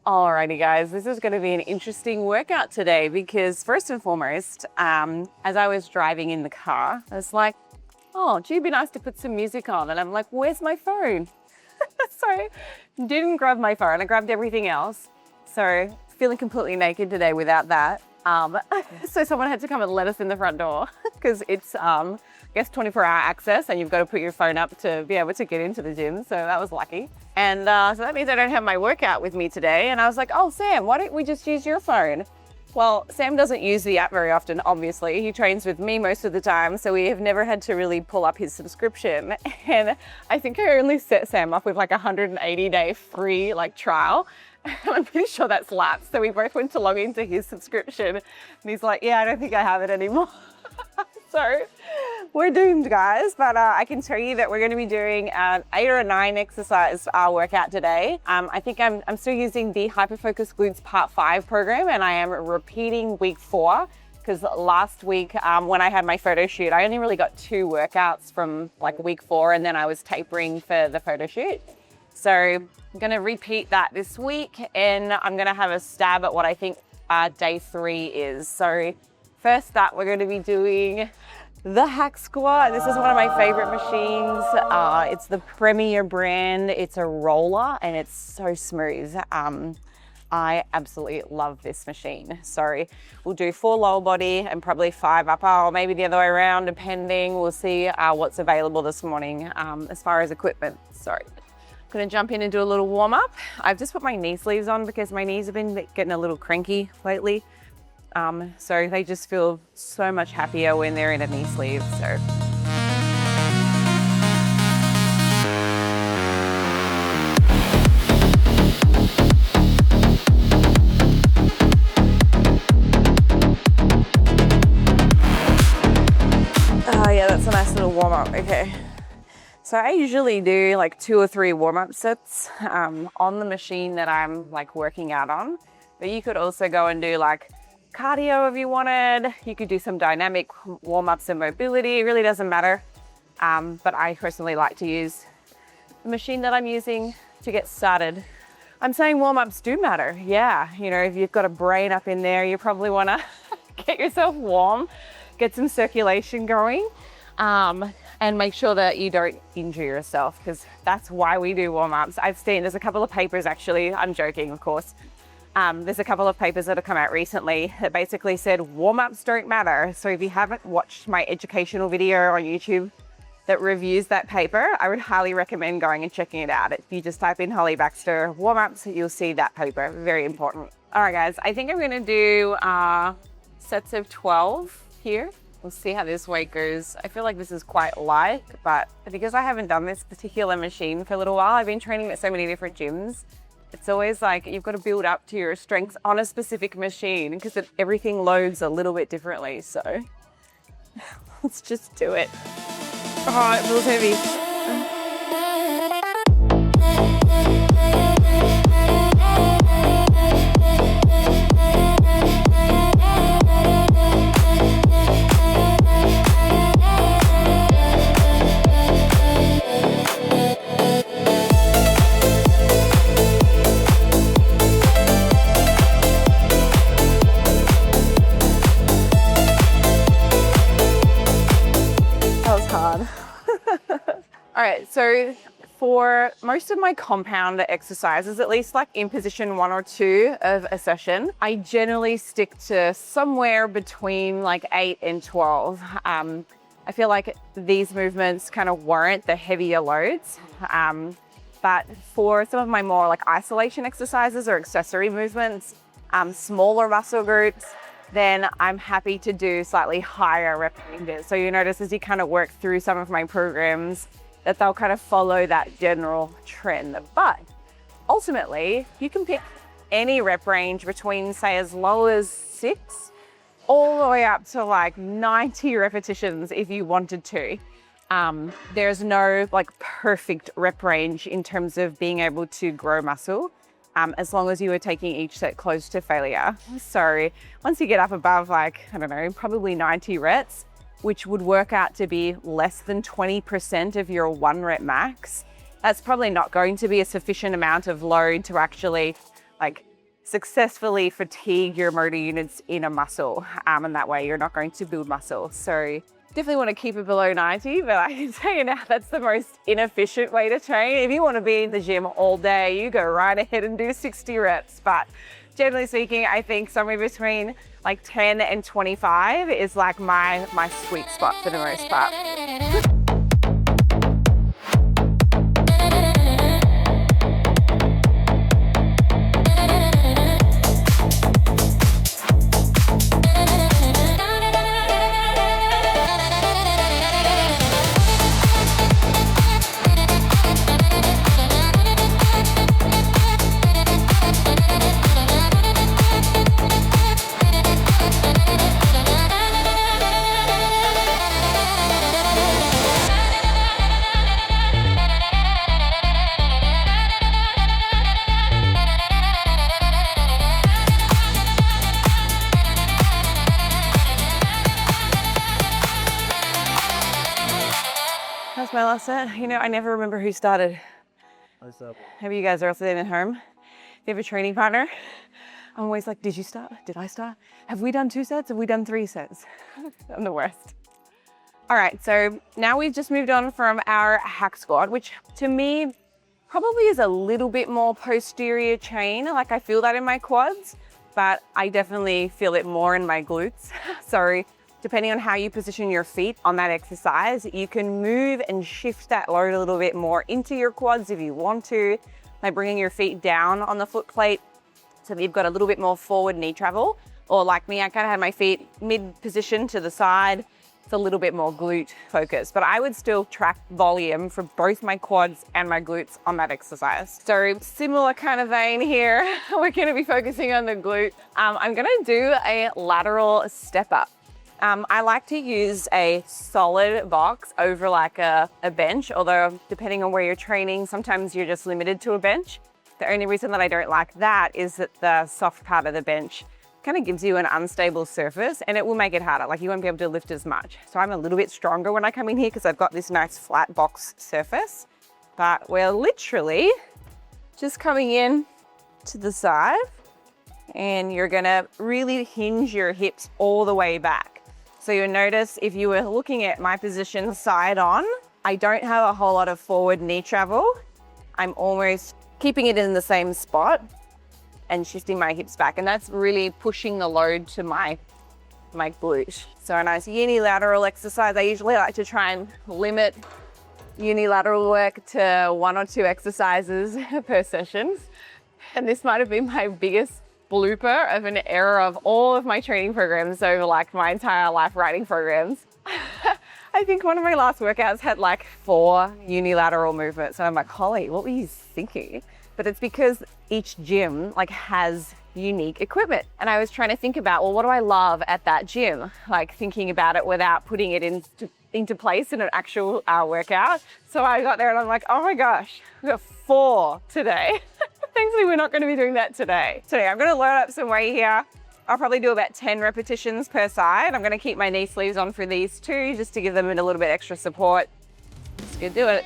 Alrighty guys, this is going to be an interesting workout today because first and foremost, as I was driving in the car, I was like, oh, gee, it'd be nice to put some music on. And I'm like, where's my phone? So didn't grab my phone, I grabbed everything else. So feeling completely naked today without that. So someone had to come and let us in the front door because it's, I guess 24-hour access and you've got to put your phone up to be able to get into the gym. So that was lucky. And so that means I don't have my workout with me today. And I was like, oh, Sam, why don't we just use your phone? Well, Sam doesn't use the app very often, obviously. He trains with me most of the time, so we have never had to really pull up his subscription. And I think I only set Sam up with like a 180-day free trial. I'm pretty sure that's lapsed. So we both went to log into his subscription and he's like, yeah, I don't think I have it anymore. So we're doomed, guys, but I can tell you that we're going to be doing an 8 or a 9 exercise workout today. I think I'm still using the Hyperfocus Glutes Part 5 program, and I am repeating week 4 because last week when I had my photo shoot, I only really got 2 workouts from like week 4, and then I was tapering for the photo shoot. So I'm going to repeat that this week, and I'm going to have a stab at what I think day 3 is. So first up, we're going to be doing the hack squat. This is one of my favorite machines. It's the Premier brand. It's a roller and it's so smooth. I absolutely love this machine. So we'll do 4 lower body and probably 5 upper, or maybe the other way around, depending. We'll see what's available this morning as far as equipment. So I'm gonna jump in and do a little warm up. I've just put my knee sleeves on because my knees have been getting a little cranky lately. So they just feel so much happier when they're in a knee sleeve. So. Oh yeah, that's a nice little warm up. Okay. So I usually do like 2 or 3 warm up sets on the machine that I'm like working out on, but you could also go and do like cardio if you wanted. You could do some dynamic warm-ups and mobility. It really doesn't matter. But I personally like to use the machine that I'm using to get started. I'm saying warm-ups do matter. Yeah, you know, if you've got a brain up in there, you probably want to get yourself warm, get some circulation going, and make sure that you don't injure yourself, because that's why we do warm-ups. I've seen, there's a couple of papers actually, I'm joking of course, there's a couple of papers that have come out recently that basically said warm-ups don't matter. So if you haven't watched my educational video on YouTube that reviews that paper, I would highly recommend going and checking it out. If you just type in Holly Baxter warm-ups, you'll see that paper. Very important. All right, guys, I think I'm gonna do sets of 12 here. We'll see how this weight goes. I feel like this is quite light, but because I haven't done this particular machine for a little while, I've been training at so many different gyms. It's always like you've got to build up to your strengths on a specific machine because everything loads a little bit differently. So let's just do it. Oh, it feels heavy. All right, so for most of my compound exercises, at least like in position 1 or 2 of a session, I generally stick to somewhere between like 8 and 12. I feel like these movements kind of warrant the heavier loads. But for some of my more like isolation exercises or accessory movements, smaller muscle groups, then I'm happy to do slightly higher rep ranges. So you notice as you kind of work through some of my programs that they'll kind of follow that general trend. But ultimately, you can pick any rep range between, say, as low as 6 all the way up to like 90 repetitions if you wanted to. There's no like perfect rep range in terms of being able to grow muscle, as long as you are taking each set close to failure. So once you get up above like, I don't know, probably 90 reps, which would work out to be less than 20% of your 1 rep max, that's probably not going to be a sufficient amount of load to actually like successfully fatigue your motor units in a muscle. And that way you're not going to build muscle. So definitely want to keep it below 90, but I can tell you now, that's the most inefficient way to train. If you want to be in the gym all day, you go right ahead and do 60 reps. But generally speaking, I think somewhere between like 10 and 25 is like my sweet spot for the most part. That's my last set. You know, I never remember who started. Maybe you guys are also in at home. If you have a training partner, I'm always like, did you start? Did I start? Have we done 2 sets? Have we done 3 sets? I'm the worst. All right, so now we've just moved on from our hack squat, which to me probably is a little bit more posterior chain. Like I feel that in my quads, but I definitely feel it more in my glutes. So depending on how you position your feet on that exercise, you can move and shift that load a little bit more into your quads if you want to, by bringing your feet down on the foot plate so that you've got a little bit more forward knee travel. Or like me, I kind of had my feet mid position to the side. It's a little bit more glute focused, but I would still track volume for both my quads and my glutes on that exercise. So similar kind of vein here. We're gonna be focusing on the glute. I'm gonna do a lateral step up. I like to use a solid box over like a bench, although depending on where you're training, sometimes you're just limited to a bench. The only reason that I don't like that is that the soft part of the bench kind of gives you an unstable surface and it will make it harder. Like you won't be able to lift as much. So I'm a little bit stronger when I come in here because I've got this nice flat box surface, but we're literally just coming in to the side and you're gonna really hinge your hips all the way back. So you'll notice if you were looking at my position side on, I don't have a whole lot of forward knee travel. I'm almost keeping it in the same spot and shifting my hips back. And that's really pushing the load to my glute. So a nice unilateral exercise. I usually like to try and limit unilateral work to 1 or 2 exercises per session. And this might have been my biggest blooper of an era of all of my training programs over like my entire life riding programs. I think one of my last workouts had like 4 unilateral movements. And I'm like, Holly, what were you thinking? But it's because each gym like has unique equipment. And I was trying to think about, well, what do I love at that gym? Like thinking about it without putting it into place in an actual workout. So I got there and I'm like, oh my gosh, we've got 4 today. Thankfully, we're not going to be doing that today. Today, I'm going to load up some weight here. I'll probably do about 10 repetitions per side. I'm going to keep my knee sleeves on for these 2 just to give them a little bit extra support. Let's go do it.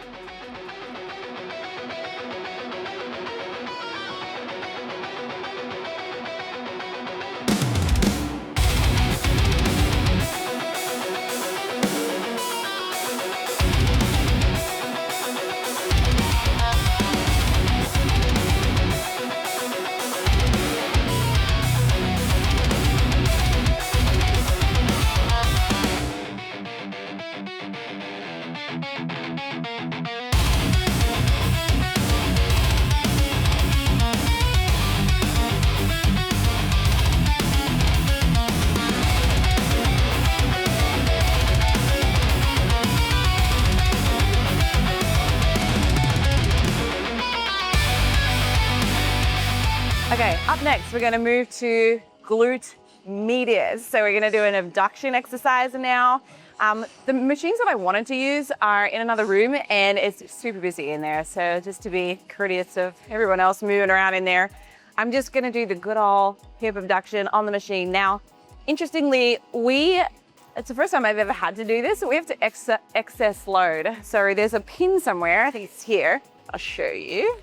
Okay, up next, we're gonna move to glute medius. So we're gonna do an abduction exercise now. The machines that I wanted to use are in another room and it's super busy in there. So just to be courteous of everyone else moving around in there, I'm just gonna do the good old hip abduction on the machine. Now, interestingly, it's the first time I've ever had to do this. So we have to excess load. So there's a pin somewhere, I think it's here. I'll show you.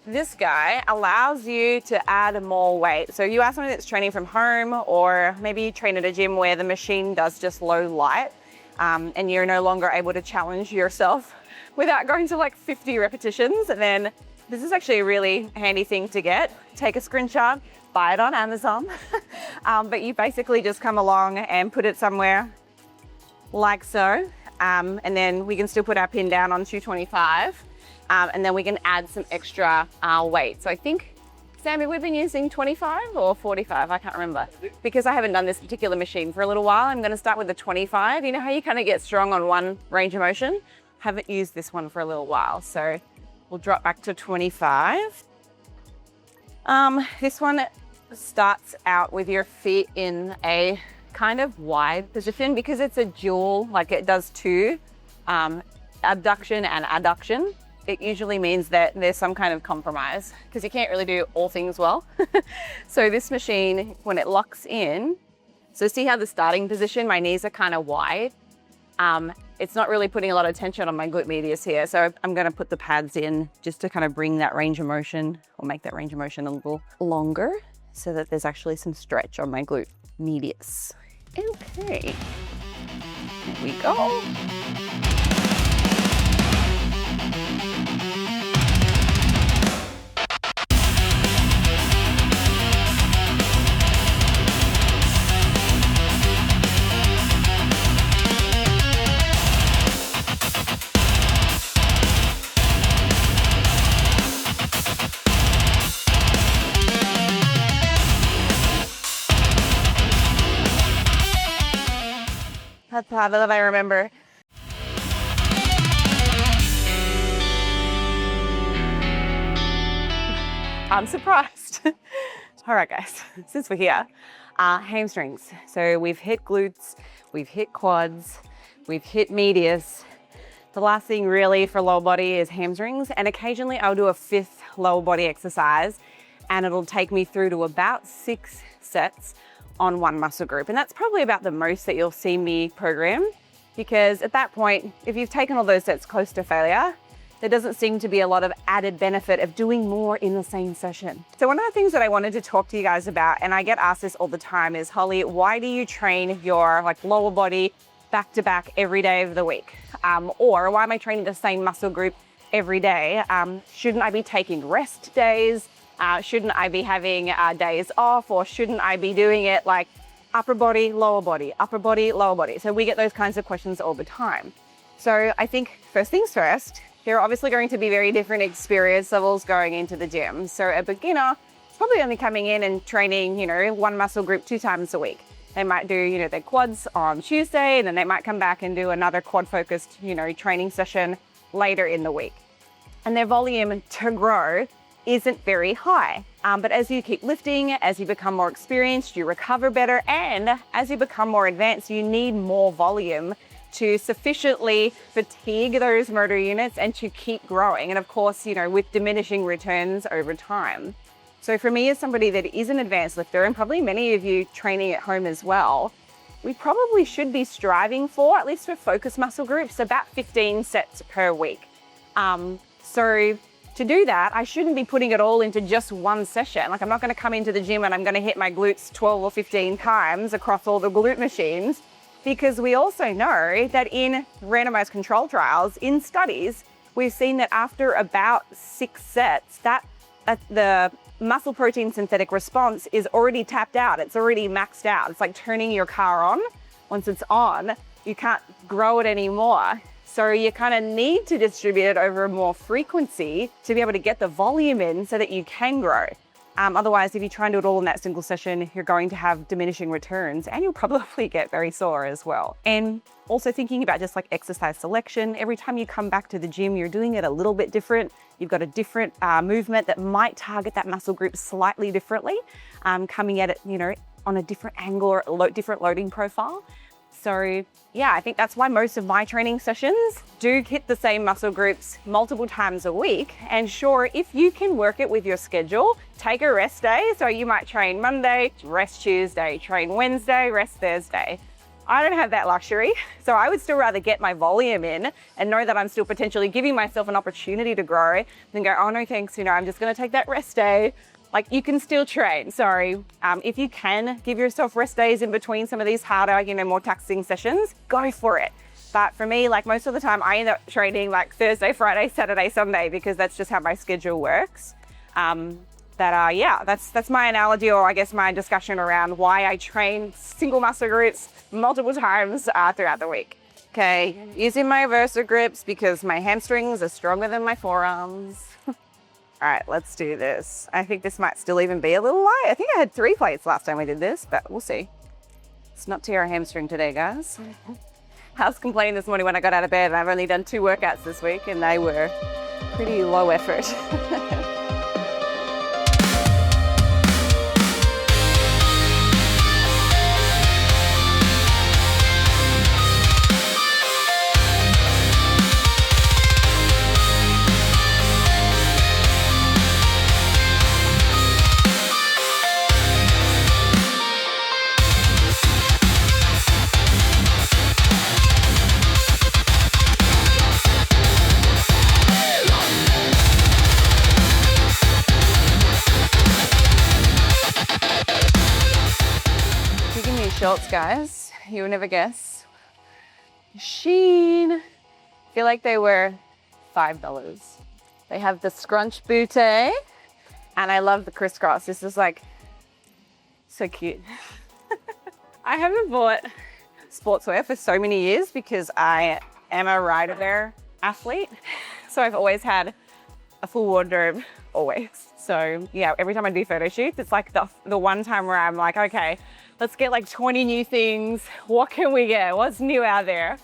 this guy allows you to add more weight. So you are somebody that's training from home, or maybe you train at a gym where the machine does just low light, and you're no longer able to challenge yourself without going to like 50 repetitions. And then this is actually a really handy thing to get. Take a screenshot, buy it on Amazon. But you basically just come along and put it somewhere like so. And then we can still put our pin down on 225. And then we can add some extra weight. So I think, Sammy, we've been using 25 or 45, I can't remember, because I haven't done this particular machine for a little while. I'm gonna start with the 25. You know how you kind of get strong on one range of motion? Haven't used this one for a little while, so we'll drop back to 25. This one starts out with your feet in a kind of wide position because it's a dual, like it does two, abduction and adduction. It usually means that there's some kind of compromise because you can't really do all things well. So this machine, when it locks in, so see how the starting position, my knees are kind of wide. It's not really putting a lot of tension on my glute medius here. So I'm gonna put the pads in just to kind of bring that range of motion, or make that range of motion a little longer so that there's actually some stretch on my glute medius. Okay, here we go. That's how that I remember. I'm surprised. All right, guys, since we're here, hamstrings. So we've hit glutes, we've hit quads, we've hit medius. The last thing really for lower body is hamstrings, and occasionally I'll do a 5th lower body exercise, and it'll take me through to about 6 sets on one muscle group. And that's probably about the most that you'll see me program, because at that point, if you've taken all those sets close to failure, there doesn't seem to be a lot of added benefit of doing more in the same session. So one of the things that I wanted to talk to you guys about, and I get asked this all the time, is, Holly, why do you train your lower body back to back every day of the week? Or why am I training the same muscle group every day? Shouldn't I be taking rest days? Shouldn't I be having days off, or shouldn't I be doing it like upper body, lower body, upper body, lower body? So we get those kinds of questions all the time. So I think first things first, there are obviously going to be very different experience levels going into the gym. So a beginner is probably only coming in and training, one muscle group 2 times a week. They might do, their quads on Tuesday, and then they might come back and do another quad focused, training session later in the week. And their volume to grow isn't very high. But as you keep lifting, as you become more experienced, you recover better. And as you become more advanced, you need more volume to sufficiently fatigue those motor units and to keep growing. And of course, with diminishing returns over time. So for me, as somebody that is an advanced lifter, and probably many of you training at home as well, we probably should be striving for, at least for focus muscle groups, about 15 sets per week. So to do that, I shouldn't be putting it all into just one session. Like, I'm not going to come into the gym and I'm going to hit my glutes 12 or 15 times across all the glute machines, because we also know that in randomized control trials, in studies, we've seen that after about 6 sets, that the muscle protein synthetic response is already tapped out. It's already maxed out. It's like turning your car on. Once it's on, you can't grow it anymore. So you kind of need to distribute it over more frequency to be able to get the volume in so that you can grow. Otherwise, if you try and do it all in that single session, you're going to have diminishing returns, and you'll probably get very sore as well. And also thinking about just like exercise selection, every time you come back to the gym, you're doing it a little bit different. You've got a different movement that might target that muscle group slightly differently, coming at it, on a different angle or different loading profile. So yeah, I think that's why most of my training sessions do hit the same muscle groups multiple times a week. And sure, if you can work it with your schedule, take a rest day. So you might train Monday, rest Tuesday, train Wednesday, rest Thursday. I don't have that luxury. So I would still rather get my volume in and know that I'm still potentially giving myself an opportunity to grow than go, oh no thanks, you know, I'm just gonna take that rest day. Like, you can still train, sorry. If you can give yourself rest days in between some of these harder, you know, more taxing sessions, go for it. But for me, like most of the time, I end up training like Thursday, Friday, Saturday, Sunday, because that's just how my schedule works. Yeah, that's my analogy, or I guess my discussion around why I train single muscle groups multiple times throughout the week. Okay, using my Versa grips because my hamstrings are stronger than my forearms. All right, let's do this. I think this might still even be a little light. I think I had 3 plates last time we did this, but we'll see. It's not tear a hamstring today, guys. I was complaining this morning when I got out of bed, and I've only done 2 workouts this week, and they were pretty low effort. Shorts, guys, you would never guess. Shein. I feel like they were $5. They have the scrunch bootee, and I love the crisscross. This is like so cute. I haven't bought sportswear for so many years because I am a rider athlete. So I've always had a full wardrobe, always. So yeah, every time I do photo shoots, it's like the one time where I'm like, okay, let's get like 20 new things. What can we get? What's new out there?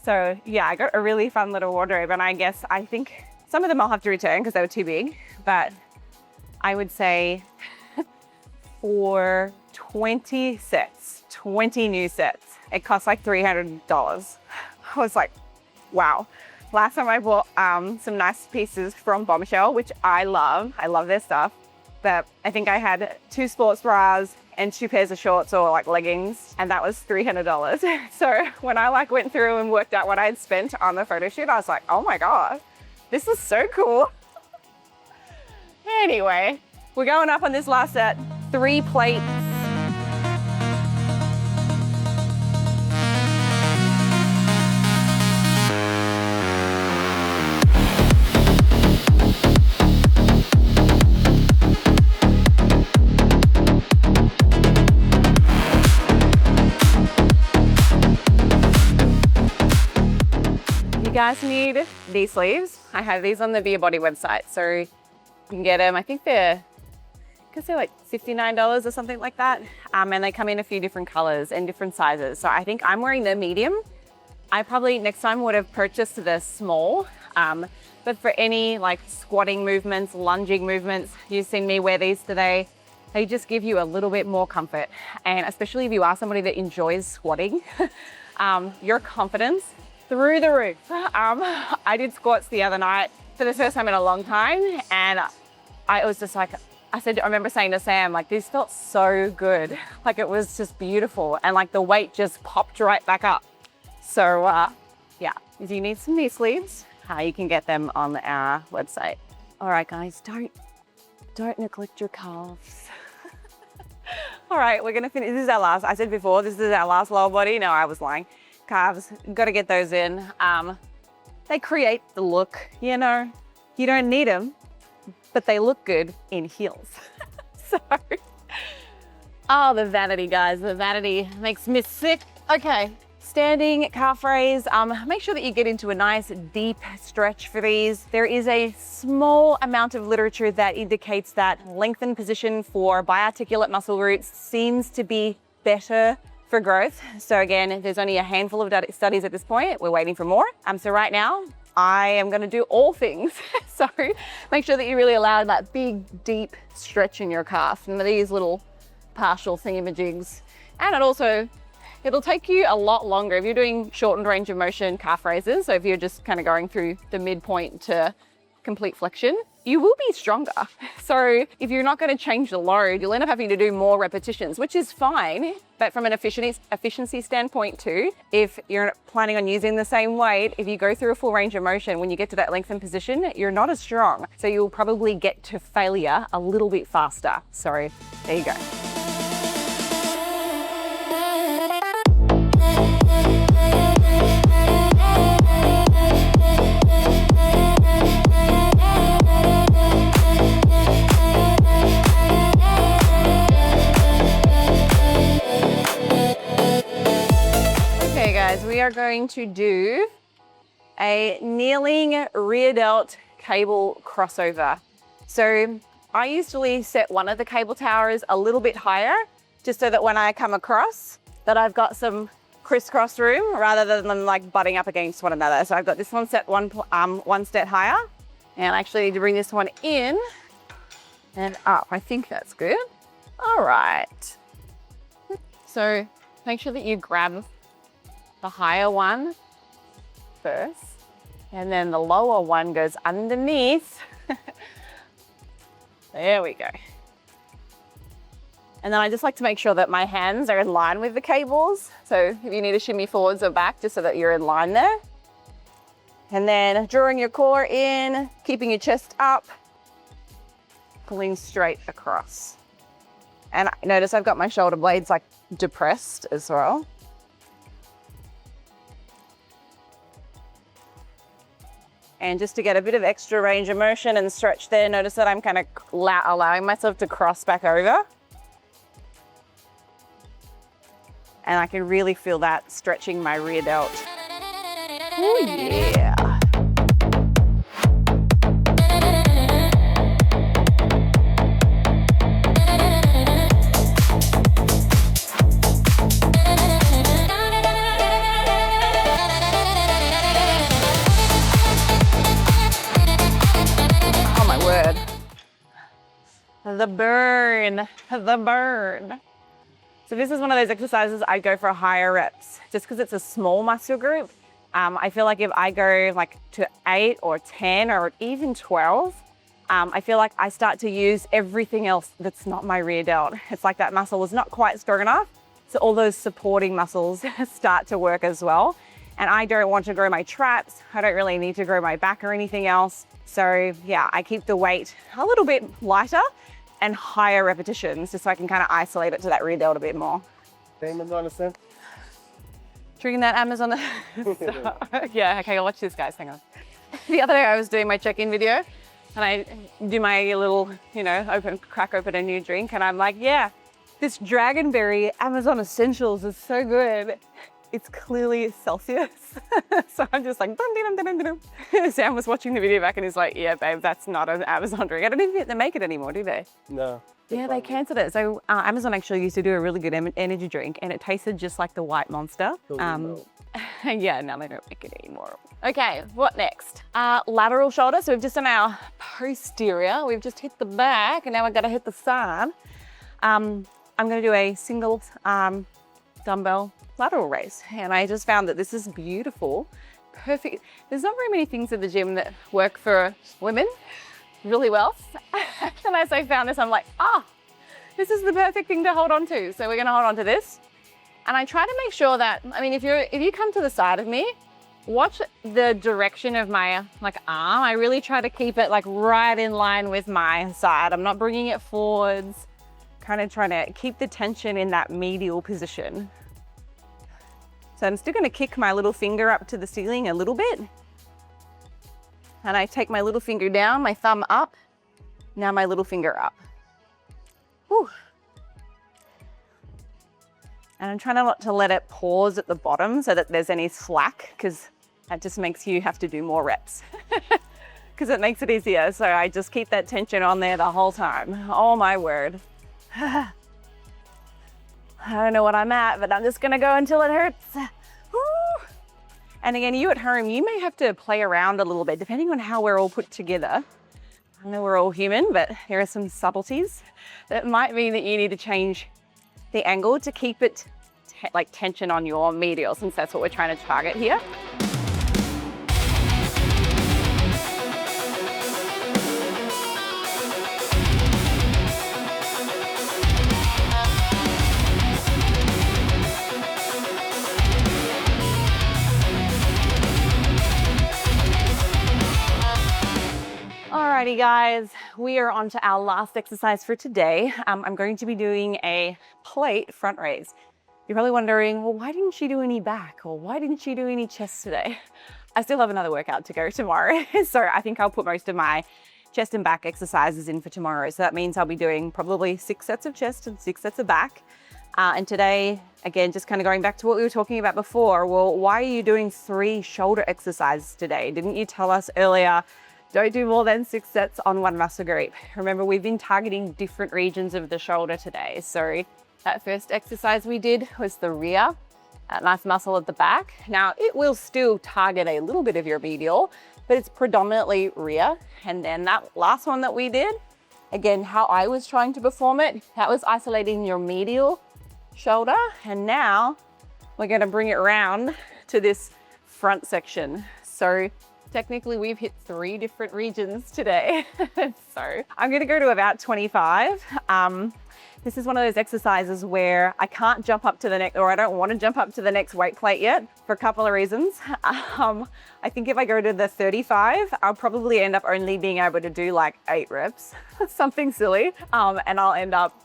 So yeah, I got a really fun little wardrobe, and I think some of them I'll have to return because they were too big, but I would say for 20 sets, 20 new sets, it costs like $300. I was like, wow. Last time I bought some nice pieces from Bombshell, which I love their stuff, but I think I had 2 sports bras and 2 pairs of shorts or like leggings, and that was $300. So when I like went through and worked out what I had spent on the photo shoot, I was like, oh my God, this is so cool. Anyway, we're going up on this last set, 3 plates. You guys need these sleeves. I have these on the BIABODY website, so you can get them. I think they're like $59 or something like that. And they come in a few different colors and different sizes. So I think I'm wearing the medium. I probably next time would have purchased the small. But for any like squatting movements, lunging movements, you've seen me wear these today. They just give you a little bit more comfort. And especially if you are somebody that enjoys squatting, your confidence through the roof. I did squats the other night for the first time in a long time, and I was just like, I remember saying to Sam, like, this felt so good. Like, it was just beautiful, and like the weight just popped right back up. So yeah, if you need some knee sleeves, you can get them on our website. All right, guys, don't neglect your calves. All right, we're gonna finish. This is our last, I said before, this is our last lower body. No, I was lying. Calves, got to get those in. They create the look, you know. You don't need them, but they look good in heels. So, oh, the vanity, guys. The vanity makes me sick. Okay, standing calf raise. Make sure that you get into a nice deep stretch for these. There is a small amount of literature that indicates that lengthened position for biarticulate muscle groups seems to be better for growth. So again, there's only a handful of studies at this point. We're waiting for more. So right now, I am gonna do all things. So make sure that you really allow that big, deep stretch in your calf and these little partial thingamajigs. And it'll take you a lot longer if you're doing shortened range of motion calf raises. So if you're just kind of going through the midpoint to complete flexion, you will be stronger. So if you're not going to change the load, you'll end up having to do more repetitions, which is fine. But from an efficiency standpoint too, if you're planning on using the same weight, if you go through a full range of motion, when you get to that lengthened position, you're not as strong. So you'll probably get to failure a little bit faster. So there you go. We are going to do a kneeling rear delt cable crossover. So I usually set one of the cable towers a little bit higher, just so that when I come across that I've got some crisscross room rather than them like butting up against one another. So I've got this one set one step higher, and I actually need to bring this one in and up. I think that's good. All right. So make sure that you grab the higher one first, and then the lower one goes underneath. There we go. And then I just like to make sure that my hands are in line with the cables. So if you need to shimmy forwards or back, just so that you're in line there. And then drawing your core in, keeping your chest up, pulling straight across. And notice I've got my shoulder blades like depressed as well. And just to get a bit of extra range of motion and stretch there, notice that I'm kind of allowing myself to cross back over. And I can really feel that stretching my rear delt. Oh yeah. The burn, the burn. So this is one of those exercises I go for higher reps, just because it's a small muscle group. I feel like if I go like to 8 or 10 or even 12, I feel like I start to use everything else that's not my rear delt. It's like that muscle was not quite strong enough. So all those supporting muscles start to work as well. And I don't want to grow my traps. I don't really need to grow my back or anything else. So yeah, I keep the weight a little bit lighter and higher repetitions, just so I can kind of isolate it to that rear delt a bit more. Amazon ascent. Drinking that Amazon. Yeah, okay, watch this, guys, hang on. The other day I was doing my check-in video and I do my little, crack open a new drink, and I'm like, yeah, this Dragonberry Amazon Essentials is so good. It's clearly Celsius. So I'm just like, dum, dum, dum, dum, dum. Sam was watching the video back and he's like, yeah, babe, that's not an Amazon drink. I don't even think they make it anymore, do they? No. Yeah, they cancelled it. So Amazon actually used to do a really good energy drink, and it tasted just like the white Monster. Yeah, now they don't make it anymore. Okay, what next? Lateral shoulder. So we've just done our posterior. We've just hit the back, and now we've got to hit the side. I'm going to do a single dumbbell lateral raise, and I just found that this is beautiful, perfect. There's not very many things at the gym that work for women really well. And as I found this, I'm like, this is the perfect thing to hold on to. So we're going to hold on to this. And I try to make sure that, if you come to the side of me, watch the direction of my arm. I really try to keep it right in line with my side. I'm not bringing it forwards, kind of trying to keep the tension in that medial position. So I'm still going to kick my little finger up to the ceiling a little bit. And I take my little finger down, my thumb up, now my little finger up. Whew. And I'm trying not to let it pause at the bottom so that there's any slack, because that just makes you have to do more reps. Because it makes it easier. So I just keep that tension on there the whole time. Oh my word. I don't know what I'm at, but I'm just gonna go until it hurts. Woo. And again, you at home, you may have to play around a little bit, depending on how we're all put together. I know we're all human, but there are some subtleties that might mean that you need to change the angle to keep it tension on your medial, since that's what we're trying to target here. Alrighty guys, we are on to our last exercise for today. I'm going to be doing a plate front raise. You're probably wondering, well, why didn't she do any back? Or why didn't she do any chest today? I still have another workout to go tomorrow. So I think I'll put most of my chest and back exercises in for tomorrow. So that means I'll be doing probably 6 sets of chest and 6 sets of back. And today, again, just kind of going back to what we were talking about before. Well, why are you doing 3 shoulder exercises today? Didn't you tell us earlier, don't do more than 6 sets on one muscle group? Remember, we've been targeting different regions of the shoulder today. So that first exercise we did was the rear, that nice muscle at the back. Now it will still target a little bit of your medial, but it's predominantly rear. And then that last one that we did, again, how I was trying to perform it, that was isolating your medial shoulder. And now we're gonna bring it around to this front section. So technically we've hit 3 different regions today. So I'm gonna go to about 25. This is one of those exercises where I can't jump up to the next, or I don't want to jump up to the next weight plate yet for a couple of reasons. I think if I go to the 35, I'll probably end up only being able to do like 8 reps, something silly. And I'll end up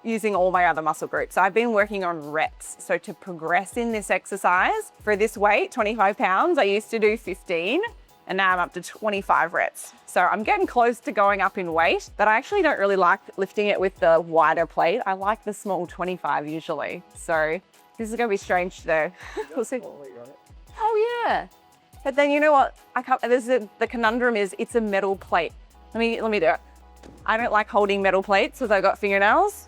using all my other muscle groups. So I've been working on reps. So to progress in this exercise for this weight, 25 pounds, I used to do 15. And now I'm up to 25 reps. So I'm getting close to going up in weight, but I actually don't really like lifting it with the wider plate. I like the small 25 usually. So this is gonna be strange today. We'll see. Oh yeah. But then you know what? The conundrum is it's a metal plate. Let me do it. I don't like holding metal plates as I got fingernails.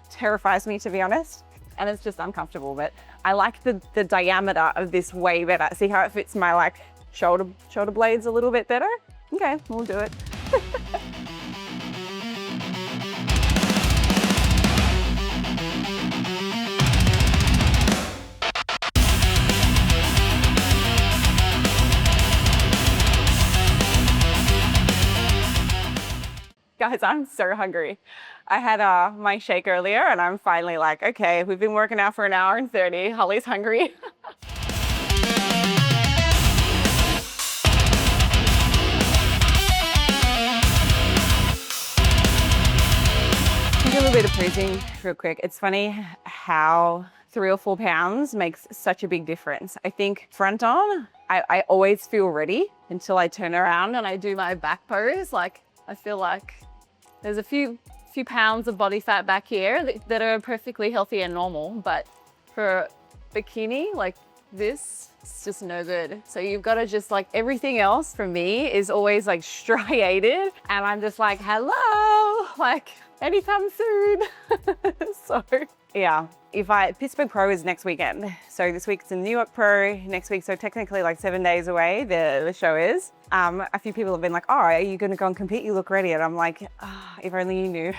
Terrifies me, to be honest. And it's just uncomfortable, but I like the diameter of this way better. See how it fits my like shoulder blades a little bit better? Okay, we'll do it. Guys, I'm so hungry. I had my shake earlier and I'm finally like, okay, we've been working out for 1 hour and 30. Holly's hungry. Do a little bit of posing real quick. It's funny how 3 or 4 pounds makes such a big difference. I think front on, I always feel ready until I turn around and I do my back pose. Like I feel like there's a few pounds of body fat back here that are perfectly healthy and normal, but for bikini like this, it's just no good. So you've got to just like, everything else for me is always like striated and I'm just like, hello, like anytime soon. So yeah, Pittsburgh Pro is next weekend. So this week it's in New York Pro, next week, so technically like 7 days away, the show is. A few people have been like, oh, are you gonna go and compete? You look ready. And I'm like, oh, if only you knew.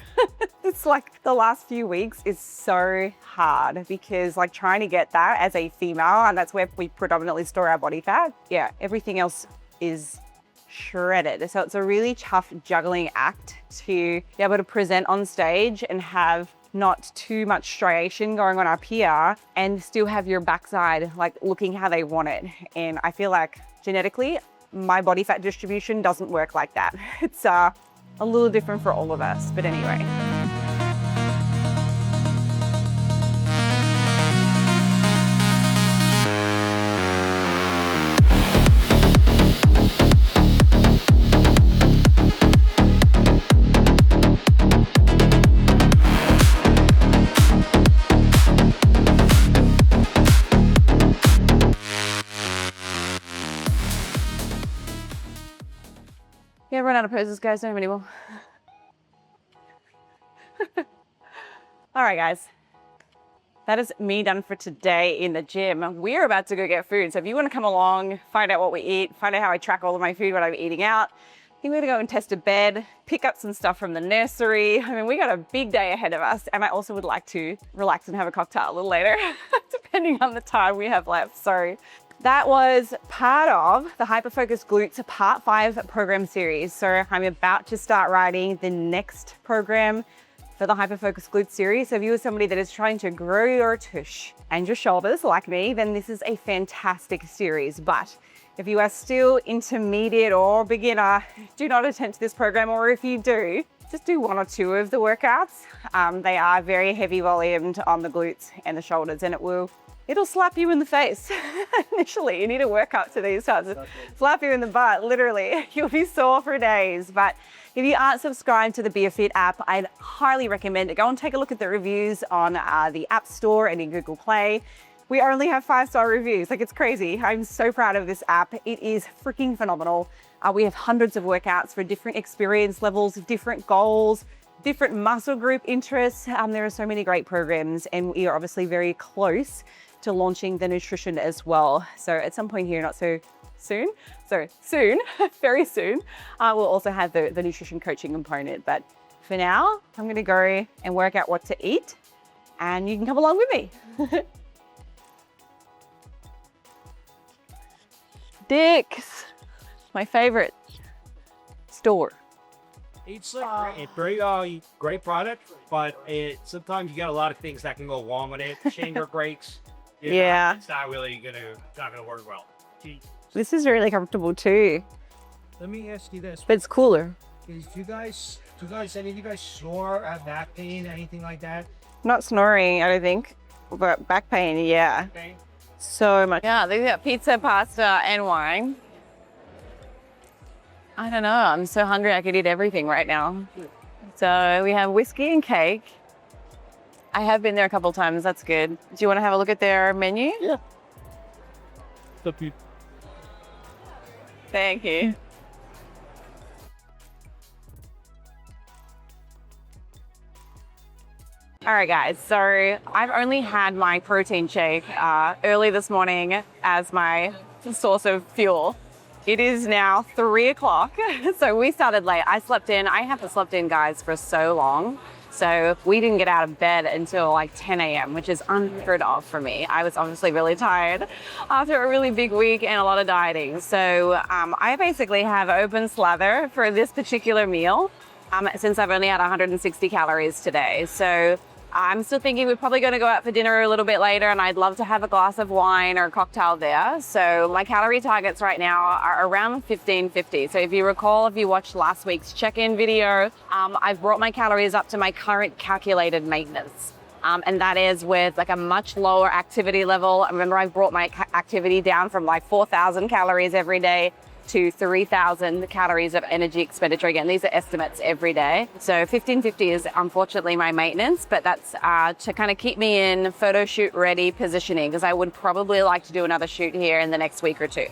It's like the last few weeks is so hard because like trying to get that as a female, and that's where we predominantly store our body fat. Yeah, everything else is shredded. So it's a really tough juggling act to be able to present on stage and have not too much striation going on up here and still have your backside like looking how they want it. And I feel like genetically, my body fat distribution doesn't work like that. It's a little different for all of us, but anyway. Yeah, run out of poses, guys. Don't have any more. All right, guys. That is me done for today in the gym. We're about to go get food. So if you want to come along, find out what we eat, find out how I track all of my food when I'm eating out, I think we're gonna go and test a bed, pick up some stuff from the nursery. I mean, we got a big day ahead of us. And I also would like to relax and have a cocktail a little later, depending on the time we have left. So that was part of the Hyperfocus Glutes Part 5 program series. So I'm about to start writing the next program for the Hyperfocus Glutes series. So if you are somebody that is trying to grow your tush and your shoulders like me, then this is a fantastic series. But If you are still intermediate or beginner, do not attempt this program, or if you do, just do 1 or 2 of the workouts. They are very heavy volumed on the glutes and the shoulders, and it'll slap you in the face. Initially, you need to work up to these times. Slap you in the butt, literally. You'll be sore for days. But if you aren't subscribed to the BiaFit app, I'd highly recommend it. Go and take a look at the reviews on the App Store and in Google Play. We only have 5-star reviews. Like, it's crazy. I'm so proud of this app. It is freaking phenomenal. We have hundreds of workouts for different experience levels, different goals, different muscle group interests. There are so many great programs, and we are obviously very close to launching the nutrition as well. So at some point here, not so soon, soon, very soon, we'll also have the nutrition coaching component. But for now, I'm gonna go and work out what to eat, and you can come along with me. Dick's, my favorite store. It's like great product, but sometimes you got a lot of things that can go wrong with it. Chamber breaks. Yeah. It's not gonna work well. This is really comfortable too, Let me ask you this. but it's cooler. Do you guys, any of you guys snore, have back pain, anything like that? Not snoring, I don't think, but back pain, yeah. Okay. So much. Yeah, they got pizza, pasta, and wine. I don't know, I'm so hungry I could eat everything right now. So we have whiskey and cake. I have been there a couple times, that's good. Do you want to have a look at their menu? Yeah. Thank you. All right, guys, so I've only had my protein shake early this morning as my source of fuel. It is now 3 o'clock, so we started late. I slept in. I haven't slept in, guys, for so long. So we didn't get out of bed until like 10 a.m., which is unheard of for me. I was obviously really tired after a really big week and a lot of dieting. So I basically have open slather for this particular meal since I've only had 160 calories today. So I'm still thinking we're probably going to go out for dinner a little bit later, and I'd love to have a glass of wine or a cocktail there. So my calorie targets right now are around 1550. So if you recall, if you watched last week's check-in video, I've brought my calories up to my current calculated maintenance. And that is with like a much lower activity level. Remember, I've brought my activity down from like 4,000 calories every day to 3,000 calories of energy expenditure. Again, these are estimates every day. So 1550 is unfortunately my maintenance, but that's to kind of keep me in photo shoot ready positioning, because I would probably like to do another shoot here in the next week or 2.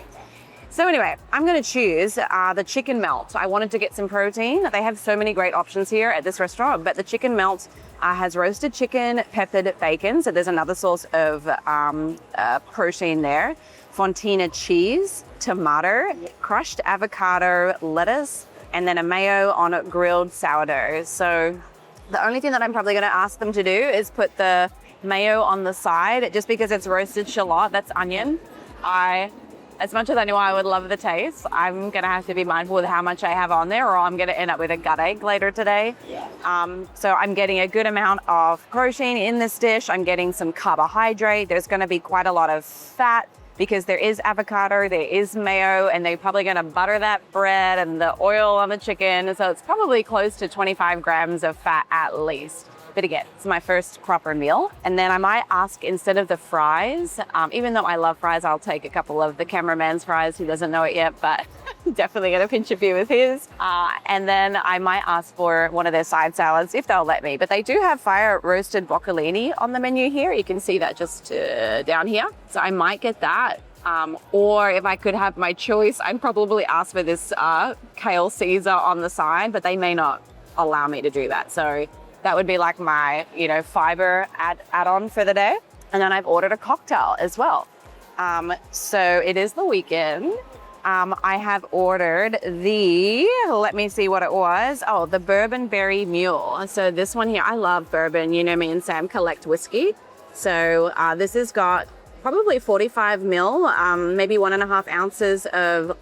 So anyway, I'm going to choose the chicken melt. I wanted to get some protein. They have so many great options here at this restaurant, but the chicken melt has roasted chicken, peppered bacon. So there's another source of protein there. Fontina cheese, tomato, crushed avocado, lettuce, and then a mayo on a grilled sourdough. So the only thing that I'm probably going to ask them to do is put the mayo on the side, just because it's roasted shallot, that's onion. As much as I know I would love the taste, I'm going to have to be mindful with how much I have on there, or I'm going to end up with a gut ache later today. So I'm getting a good amount of protein in this dish. I'm getting some carbohydrate. There's going to be quite a lot of fat, because there is avocado, there is mayo, and they're probably going to butter that bread and the oil on the chicken. So it's probably close to 25 grams of fat at least. But again, it's my first proper meal. And then I might ask, instead of the fries, even though I love fries, I'll take a couple of the cameraman's fries. He doesn't know it yet, but definitely going to pinch a few with his. And then I might ask for one of their side salads if they'll let me. But they do have fire roasted broccolini on the menu here. You can see that just down here. So I might get that. Or if I could have my choice, I'd probably ask for this kale Caesar on the side, but they may not allow me to do that. So that would be like my, fiber add-on for the day. And then I've ordered a cocktail as well. So it is the weekend. I have ordered let me see what it was. Oh, the Bourbon Berry Mule. So this one here, I love bourbon. You know, me and Sam collect whiskey. So this has got probably 45 mil, maybe 1.5 ounces of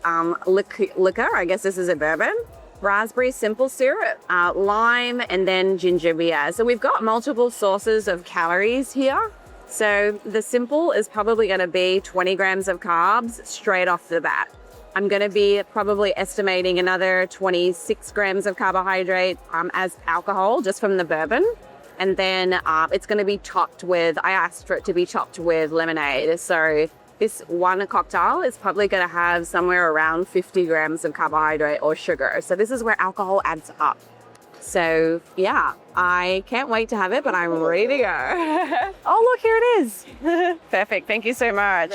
liquor. I guess this is a bourbon. Raspberry simple syrup, lime, and then ginger beer. So we've got multiple sources of calories here. So the simple is probably going to be 20 grams of carbs straight off the bat. I'm going to be probably estimating another 26 grams of carbohydrate as alcohol just from the bourbon. And then it's going to be topped with, I asked for it to be topped with lemonade. So this one cocktail is probably going to have somewhere around 50 grams of carbohydrate or sugar. So this is where alcohol adds up. So yeah, I can't wait to have it, but I'm ready to go. Oh, look, here it is. Perfect. Thank you so much.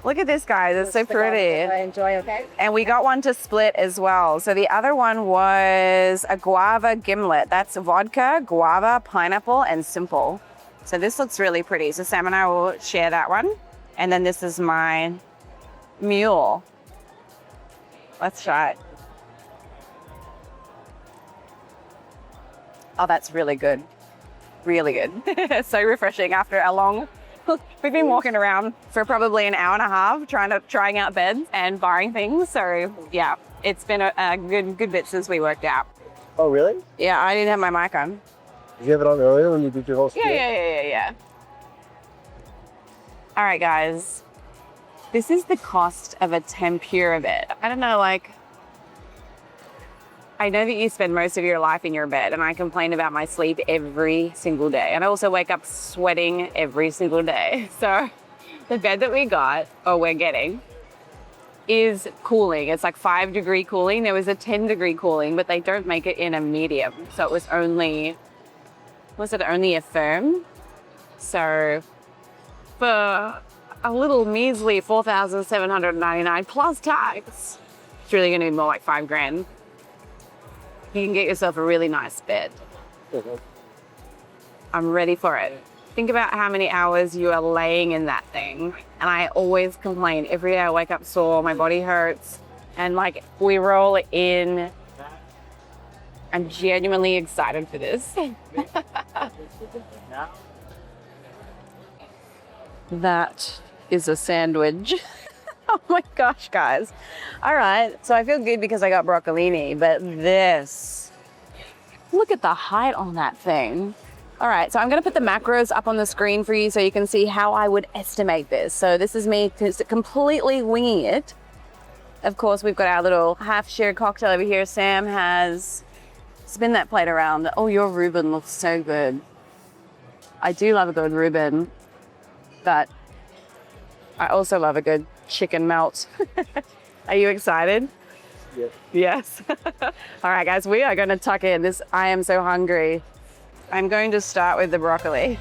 Look at this, guys. It's so pretty. I enjoy, okay? And we got one to split as well. So the other one was a guava gimlet. That's vodka, guava, pineapple, and simple. So this looks really pretty. So Sam and I will share that one. And then this is my mule. Let's try it. Oh, that's really good. Really good. So refreshing after a long, we've been walking around for probably an hour and a half trying out beds and buying things. So yeah, it's been a good bit since we worked out. Oh, really? Yeah, I didn't have my mic on. Did you have it on earlier when you did your whole split? Yeah. All right, guys. This is the cost of a tempura bed. I don't know, like, I know that you spend most of your life in your bed, and I complain about my sleep every single day. And I also wake up sweating every single day. So the bed that we're getting, is cooling. It's like 5-degree cooling. There was a 10-degree cooling, but they don't make it in a medium. So it was only a firm? So for a little measly $4,799 plus tax, it's really gonna be more like $5,000. You can get yourself a really nice bed. I'm ready for it. Think about how many hours you are laying in that thing. And I always complain. Every day I wake up sore, my body hurts. And like, we roll in. I'm genuinely excited for this. That is a sandwich. Oh my gosh, guys. All right, so I feel good because I got broccolini, but this, look at the height on that thing. All right, so I'm gonna put the macros up on the screen for you so you can see how I would estimate this. So this is me completely winging it. Of course, we've got our little half-shared cocktail over here. Sam has, spin that plate around. Oh, your Reuben looks so good. I do love a good Reuben, but I also love a good chicken melt. Are you excited? Yes. Yes. All right, guys, we are going to tuck in this. I am so hungry. I'm going to start with the broccoli.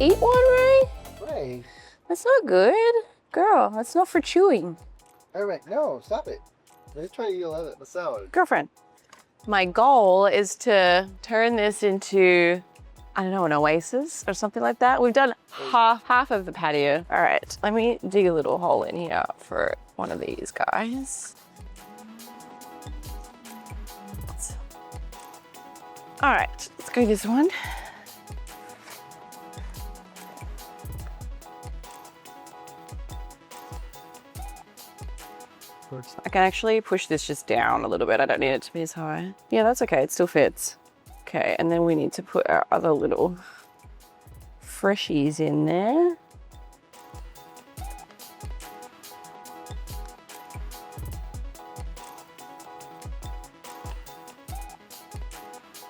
Eat one, Ray? Ray. That's not good. Girl, that's not for chewing. All right, no, stop it. Let's try to eat a salad. Girlfriend, my goal is to turn this into, I don't know, an oasis or something like that. We've done half of the patio. All right, let me dig a little hole in here for one of these guys. All right, let's go this one. I can actually push this just down a little bit. I don't need it to be as high. Yeah, that's okay. It still fits. Okay, and then we need to put our other little freshies in there.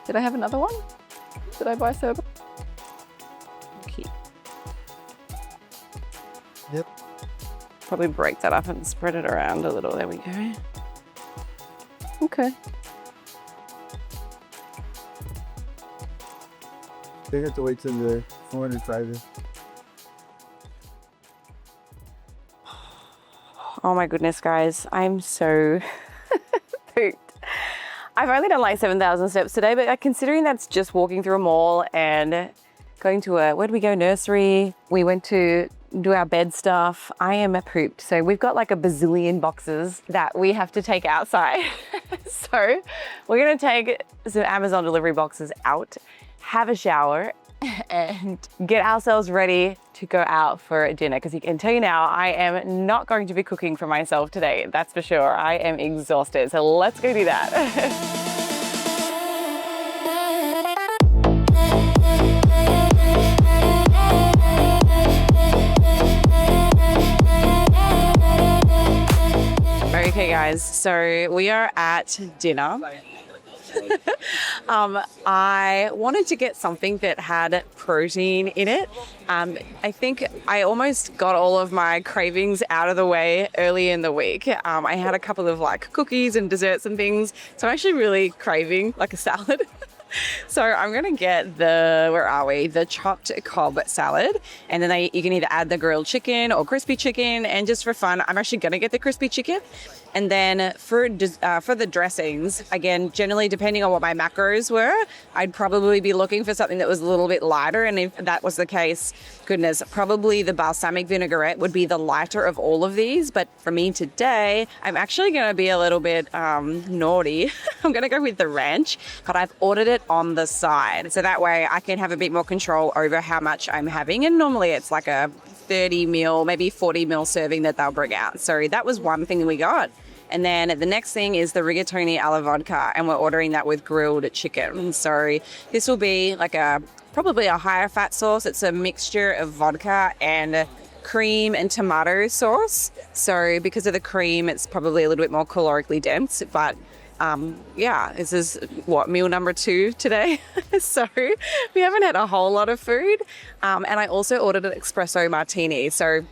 Did I have another one? Did I buy soba? Okay. Yep. Probably break that up and spread it around a little. There we go. Okay. They have to wait till the 400 Friday. Oh my goodness, guys. I'm so pooped. I've only done like 7,000 steps today, but considering that's just walking through a mall and going to where did we go? Nursery. We went to do our bed stuff. I am pooped. So we've got like a bazillion boxes that we have to take outside. So we're gonna take some Amazon delivery boxes out, have a shower, and get ourselves ready to go out for dinner. Because you can tell you now, I am not going to be cooking for myself today. That's for sure. I am exhausted. So let's go do that. Okay guys, so we are at dinner. I wanted to get something that had protein in it. I think I almost got all of my cravings out of the way early in the week. I had a couple of like cookies and desserts and things, so I'm actually really craving like a salad. So I'm gonna get the chopped cob salad, and then you can either add the grilled chicken or crispy chicken, and just for fun, I'm actually gonna get the crispy chicken. And then for the dressings, again, generally depending on what my macros were, I'd probably be looking for something that was a little bit lighter. And if that was the case, goodness, probably the balsamic vinaigrette would be the lighter of all of these. But for me today, I'm actually going to be a little bit naughty. I'm going to go with the ranch, but I've ordered it on the side. So that way I can have a bit more control over how much I'm having. And normally it's like a 30 mil, maybe 40 mil serving that they'll bring out. So that was one thing we got. And then the next thing is the rigatoni alla vodka, and we're ordering that with grilled chicken. So this will be like probably a higher fat sauce. It's a mixture of vodka and cream and tomato sauce. So because of the cream, it's probably a little bit more calorically dense. But yeah, this is meal number 2 today. So we haven't had a whole lot of food. And I also ordered an espresso martini. So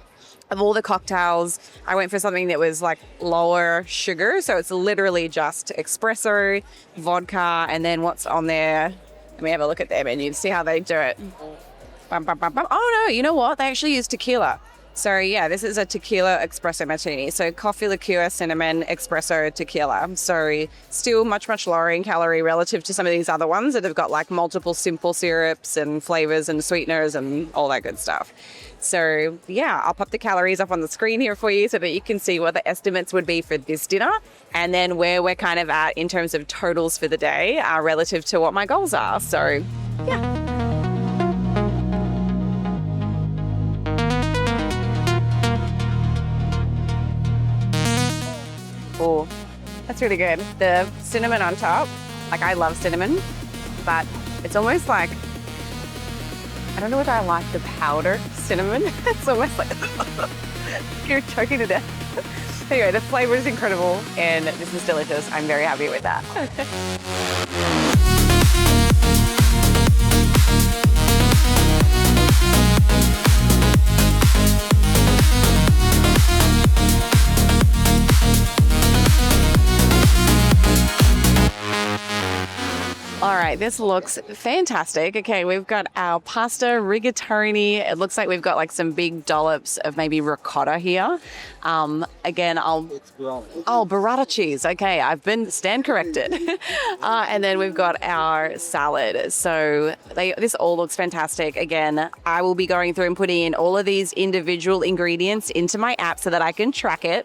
of all the cocktails, I went for something that was like lower sugar. So it's literally just espresso, vodka, and then what's on there. Let me have a look at their menu to see how they do it. Bum, bum, bum, bum. Oh no, you know what? They actually use tequila. So yeah, this is a tequila espresso martini. So coffee, liqueur, cinnamon, espresso, tequila. So still much, much lower in calorie relative to some of these other ones that have got like multiple simple syrups and flavors and sweeteners and all that good stuff. So yeah, I'll pop the calories up on the screen here for you so that you can see what the estimates would be for this dinner, and then where we're kind of at in terms of totals for the day relative to what my goals are. So yeah. Oh, that's really good. The cinnamon on top, like I love cinnamon, but it's almost like, I don't know whether I like the powder cinnamon. It's almost like you're choking to death. Anyway, the flavor is incredible and this is delicious. I'm very happy with that. All right, this looks fantastic. Okay, we've got our pasta rigatoni. It looks like we've got like some big dollops of maybe ricotta here. Again, burrata cheese. Okay, I've been stand corrected. And then we've got our salad. So this all looks fantastic. Again, I will be going through and putting in all of these individual ingredients into my app so that I can track it.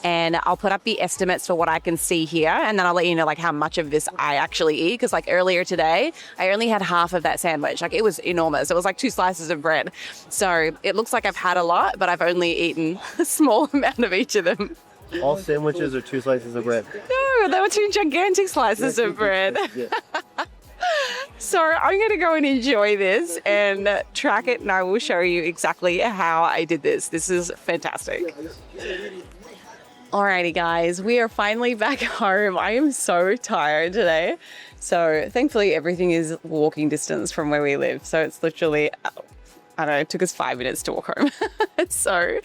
And I'll put up the estimates for what I can see here, and then I'll let you know like how much of this I actually eat, because like earlier today I only had half of that sandwich. Like it was enormous. It was like 2 slices of bread. So it looks like I've had a lot, but I've only eaten a small amount of each of them. All sandwiches are 2 slices of bread. No, they were 2 gigantic slices of bread. So I'm going to go and enjoy this and track it, and I will show you exactly how I did this. This is fantastic. Alrighty guys, we are finally back home. I am so tired today. So thankfully everything is walking distance from where we live. So it's literally, I don't know, it took us 5 minutes to walk home. So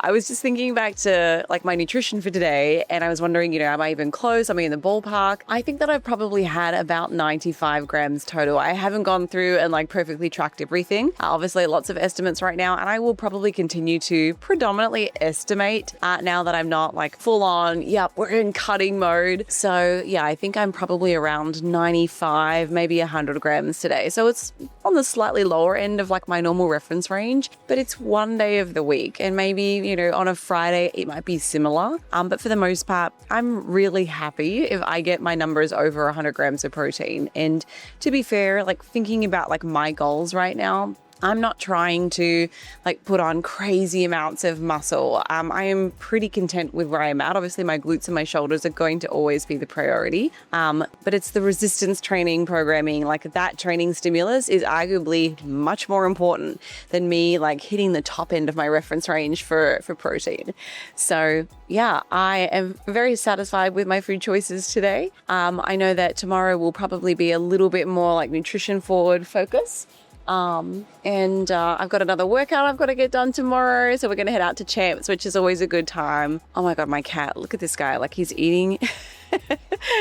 I was just thinking back to like my nutrition for today, and I was wondering, am I even close? Am I in the ballpark? I think that I've probably had about 95 grams total. I haven't gone through and like perfectly tracked everything. Obviously lots of estimates right now, and I will probably continue to predominantly estimate now that I'm not like full on, yep, we're in cutting mode. So yeah, I think I'm probably around 95, maybe 100 grams today. So it's on the slightly lower end of like my normal reference range, but it's one day of the week, and maybe on a Friday it might be similar, but for the most part I'm really happy if I get my numbers over 100 grams of protein. And to be fair, like thinking about like my goals right now, I'm not trying to like put on crazy amounts of muscle. I am pretty content with where I'm at. Obviously my glutes and my shoulders are going to always be the priority. But it's the resistance training programming, like that training stimulus is arguably much more important than me like hitting the top end of my reference range for protein. So yeah, I am very satisfied with my food choices today. I know that tomorrow will probably be a little bit more like nutrition forward focus. I've got another workout I've got to get done tomorrow. So we're going to head out to Champs, which is always a good time. Oh my God, my cat, look at this guy. Like he's eating.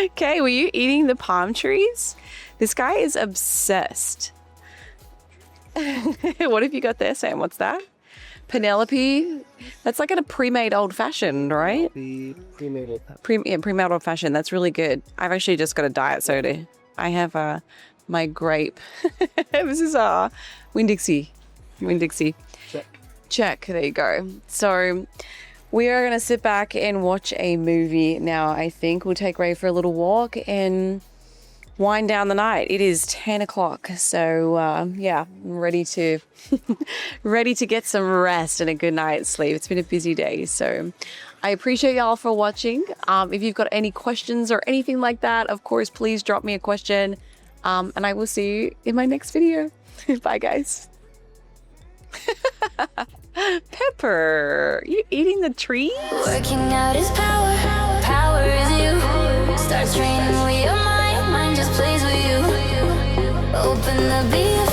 Okay, were you eating the palm trees? This guy is obsessed. What have you got there, Sam? What's that? Penelope. That's like a pre-made old fashioned, right? The pre-made. Pre-made old fashioned. That's really good. I've actually just got a diet soda. I have my grape. This is Winn-Dixie. Check. There you go. So we are going to sit back and watch a movie now. I think we'll take Ray for a little walk and wind down the night. It is 10 o'clock. So yeah, I'm ready to get some rest and a good night's sleep. It's been a busy day. So I appreciate y'all for watching. If you've got any questions or anything like that, of course, please drop me a question. And I will see you in my next video. Bye, guys. Pepper, you eating the trees? Working out is power, power is you. Start training with your mind, mind just plays with you. Open the BiaFit